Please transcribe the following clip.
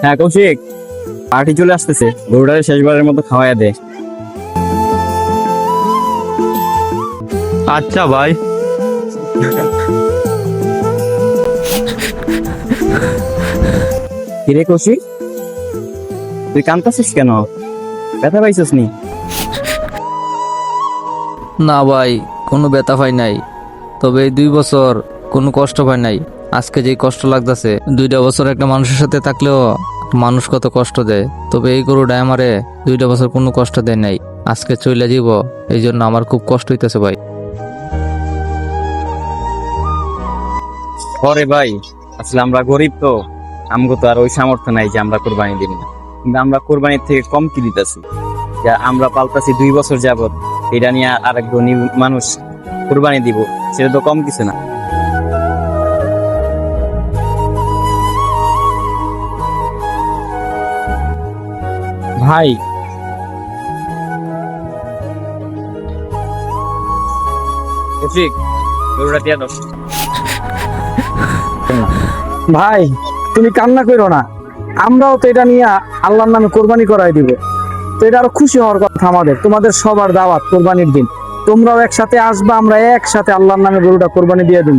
হ্যাঁ কৌশিক, পার্টি চলে আসতেছে, গরুটারে শেষবারের মতো খাওয়াইয়া দে। আচ্ছা ভাই। কিরে কৌশিক, তুই কাঁদতাছিস কেন? ব্যথা পাইছিস নি? না ভাই, কোনো ব্যথা পাই নাই। তবে এই 2 বছর কোনো কষ্ট পাই নাই। আজকে যে কষ্ট লাগতেছে, 2টা বছর একটা মানুষের সাথে থাকলেও মানুষ কত কষ্ট দেয়। তবে এই গরুটা আমারে 2টা বছর কোনো কষ্ট দেয় নাই। আজকে চলে যাব, এই জন্য আমার খুব কষ্ট হইতেছে ভাই। পরে ভাই, আসলে আমরা গরিব তো, আমগো তো আর ওই সামর্থ্য নাই যে আমরা কোরবানি দিব না। কিন্তু আমরা কোরবানির থেকে কম কি দিতেছি? যা আমরা পালতাছি 2 বছর যাবত, এটা নিয়ে আর এক ধনী মানুষ কোরবানি দিব, সেটা তো কম কিছু না। ভাই, কৌশিক, গরুটা দিয়া দাও। ভাই তুমি কান্না করো না, আমরাও তো এটা নিয়ে আল্লাহর নামে কোরবানি করাই দিব। তো এটা আরো খুশি হওয়ার কথা আমাদের, তোমাদের সবার দাওয়াত কোরবানির দিন। তোমরাও একসাথে আসবা, আমরা একসাথে আল্লাহর নামে গরুটা কোরবানি দিয়ে দিব।